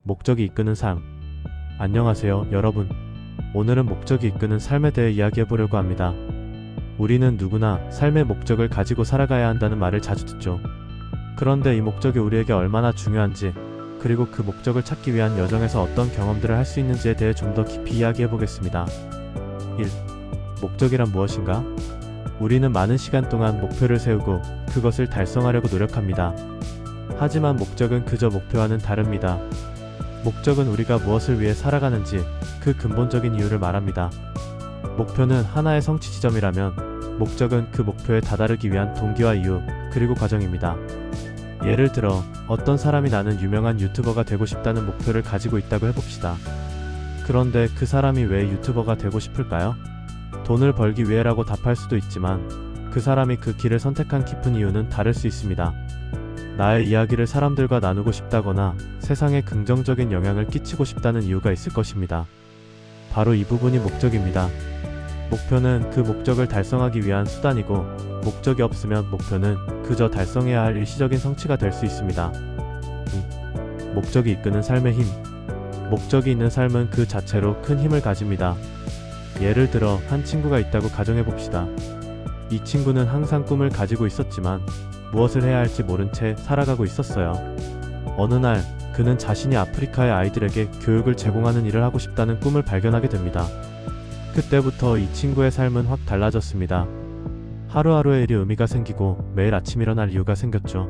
목적이 이끄는 삶. 안녕하세요, 여러분. 오늘은 목적이 이끄는 삶에 대해 이야기해보려고 합니다. 우리는 누구나 삶의 목적을 가지고 살아가야 한다는 말을 자주 듣죠. 그런데 이 목적이 우리에게 얼마나 중요한지, 그리고 그 목적을 찾기 위한 여정에서 어떤 경험들을 할 수 있는지에 대해 좀 더 깊이 이야기해보겠습니다. 1. 목적이란 무엇인가? 우리는 많은 시간 동안 목표를 세우고 그것을 달성하려고 노력합니다. 하지만 목적은 그저 목표와는 다릅니다. 목적은 우리가 무엇을 위해 살아가는지 그 근본적인 이유를 말합니다. 목표는 하나의 성취 지점이라면 목적은 그 목표에 다다르기 위한 동기와 이유, 그리고 과정입니다. 예를 들어 어떤 사람이 나는 유명한 유튜버가 되고 싶다는 목표를 가지고 있다고 해봅시다. 그런데 그 사람이 왜 유튜버가 되고 싶을까요? 돈을 벌기 위해라고 답할 수도 있지만 그 사람이 그 길을 선택한 깊은 이유는 다를 수 있습니다. 나의 이야기를 사람들과 나누고 싶다거나 세상에 긍정적인 영향을 끼치고 싶다는 이유가 있을 것입니다. 바로 이 부분이 목적입니다. 목표는 그 목적을 달성하기 위한 수단이고, 목적이 없으면 목표는 그저 달성해야 할 일시적인 성취가 될 수 있습니다. 목적이 이끄는 삶의 힘. 목적이 있는 삶은 그 자체로 큰 힘을 가집니다. 예를 들어 한 친구가 있다고 가정해봅시다. 이 친구는 항상 꿈을 가지고 있었지만 무엇을 해야 할지 모른 채 살아가고 있었어요. 어느 날 그는 자신이 아프리카의 아이들에게 교육을 제공하는 일을 하고 싶다는 꿈을 발견하게 됩니다. 그때부터 이 친구의 삶은 확 달라졌습니다. 하루하루의 일이 의미가 생기고 매일 아침 일어날 이유가 생겼죠.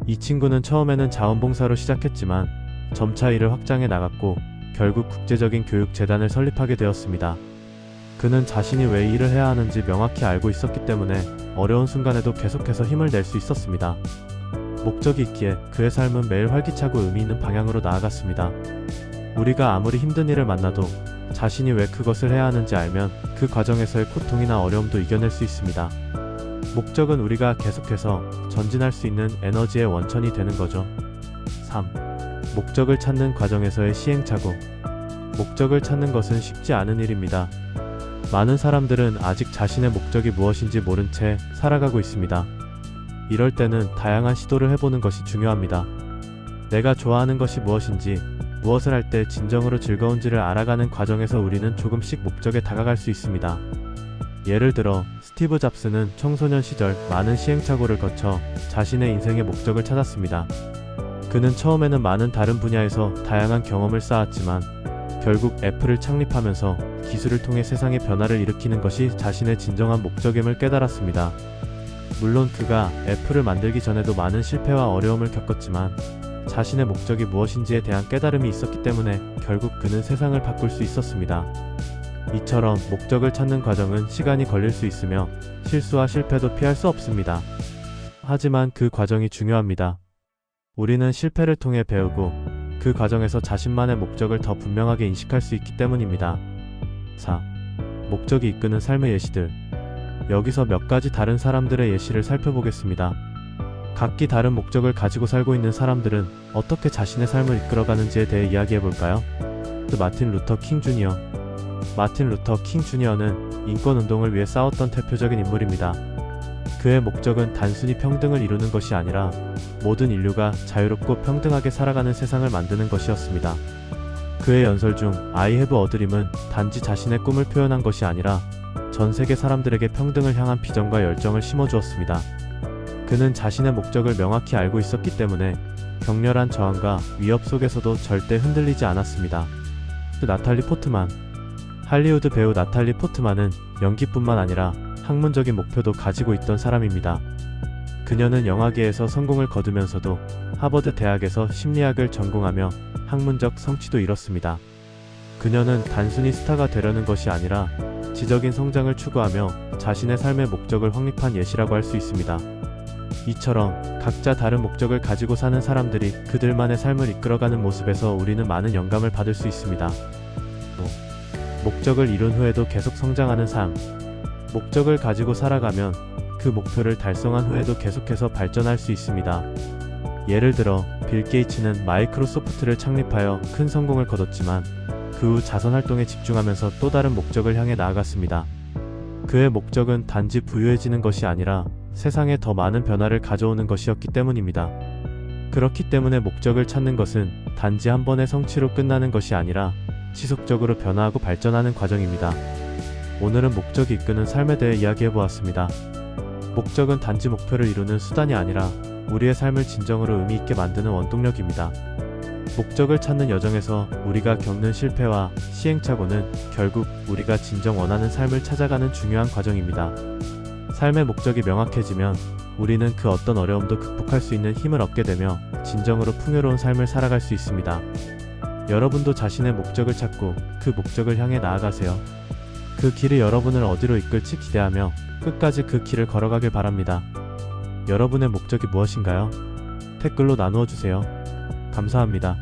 이 친구는 처음에는 자원봉사로 시작했지만 점차 일을 확장해 나갔고 결국 국제적인 교육재단을 설립하게 되었습니다. 그는 자신이 왜 일을 해야 하는지 명확히 알고 있었기 때문에 어려운 순간에도 계속해서 힘을 낼 수 있었습니다. 목적이 있기에 그의 삶은 매일 활기차고 의미 있는 방향으로 나아갔습니다. 우리가 아무리 힘든 일을 만나도 자신이 왜 그것을 해야 하는지 알면 그 과정에서의 고통이나 어려움도 이겨낼 수 있습니다. 목적은 우리가 계속해서 전진할 수 있는 에너지의 원천이 되는 거죠. 3. 목적을 찾는 과정에서의 시행착오. 목적을 찾는 것은 쉽지 않은 일입니다. 많은 사람들은 아직 자신의 목적이 무엇인지 모른 채 살아가고 있습니다. 이럴 때는 다양한 시도를 해보는 것이 중요합니다. 내가 좋아하는 것이 무엇인지, 무엇을 할 때 진정으로 즐거운지를 알아가는 과정에서 우리는 조금씩 목적에 다가갈 수 있습니다. 예를 들어 스티브 잡스는 청소년 시절 많은 시행착오를 거쳐 자신의 인생의 목적을 찾았습니다. 그는 처음에는 많은 다른 분야에서 다양한 경험을 쌓았지만 결국 애플을 창립하면서 기술을 통해 세상의 변화를 일으키는 것이 자신의 진정한 목적임을 깨달았습니다. 물론 그가 애플을 만들기 전에도 많은 실패와 어려움을 겪었지만 자신의 목적이 무엇인지에 대한 깨달음이 있었기 때문에 결국 그는 세상을 바꿀 수 있었습니다. 이처럼 목적을 찾는 과정은 시간이 걸릴 수 있으며 실수와 실패도 피할 수 없습니다. 하지만 그 과정이 중요합니다. 우리는 실패를 통해 배우고 그 과정에서 자신만의 목적을 더 분명하게 인식할 수 있기 때문입니다. 4. 목적이 이끄는 삶의 예시들. 여기서 몇 가지 다른 사람들의 예시를 살펴보겠습니다. 각기 다른 목적을 가지고 살고 있는 사람들은 어떻게 자신의 삶을 이끌어가는지에 대해 이야기해볼까요? 마틴 루터 킹 주니어. 마틴 루터 킹 주니어는 인권운동을 위해 싸웠던 대표적인 인물입니다. 그의 목적은 단순히 평등을 이루는 것이 아니라 모든 인류가 자유롭고 평등하게 살아가는 세상을 만드는 것이었습니다. 그의 연설 중 I have a dream은 단지 자신의 꿈을 표현한 것이 아니라 전 세계 사람들에게 평등을 향한 비전과 열정을 심어주었습니다. 그는 자신의 목적을 명확히 알고 있었기 때문에 격렬한 저항과 위협 속에서도 절대 흔들리지 않았습니다. 나탈리 포트만. 할리우드 배우 나탈리 포트만은 연기뿐만 아니라 학문적인 목표도 가지고 있던 사람입니다. 그녀는 영화계에서 성공을 거두면서도 하버드 대학에서 심리학을 전공하며 학문적 성취도 이뤘습니다. 그녀는 단순히 스타가 되려는 것이 아니라 지적인 성장을 추구하며 자신의 삶의 목적을 확립한 예시라고 할 수 있습니다. 이처럼 각자 다른 목적을 가지고 사는 사람들이 그들만의 삶을 이끌어가는 모습에서 우리는 많은 영감을 받을 수 있습니다. 목적을 이룬 후에도 계속 성장하는 삶. 목적을 가지고 살아가면 그 목표를 달성한 후에도 계속해서 발전할 수 있습니다. 예를 들어 빌 게이츠는 마이크로소프트를 창립하여 큰 성공을 거뒀지만 그 후 자선활동에 집중하면서 또 다른 목적을 향해 나아갔습니다. 그의 목적은 단지 부유해지는 것이 아니라 세상에 더 많은 변화를 가져오는 것이었기 때문입니다. 그렇기 때문에 목적을 찾는 것은 단지 한 번의 성취로 끝나는 것이 아니라 지속적으로 변화하고 발전하는 과정입니다. 오늘은 목적이 이끄는 삶에 대해 이야기해보았습니다. 목적은 단지 목표를 이루는 수단이 아니라 우리의 삶을 진정으로 의미 있게 만드는 원동력입니다. 목적을 찾는 여정에서 우리가 겪는 실패와 시행착오는 결국 우리가 진정 원하는 삶을 찾아가는 중요한 과정입니다. 삶의 목적이 명확해지면 우리는 그 어떤 어려움도 극복할 수 있는 힘을 얻게 되며 진정으로 풍요로운 삶을 살아갈 수 있습니다. 여러분도 자신의 목적을 찾고 그 목적을 향해 나아가세요. 그 길이 여러분을 어디로 이끌지 기대하며 끝까지 그 길을 걸어가길 바랍니다. 여러분의 목적이 무엇인가요? 댓글로 나누어 주세요. 감사합니다.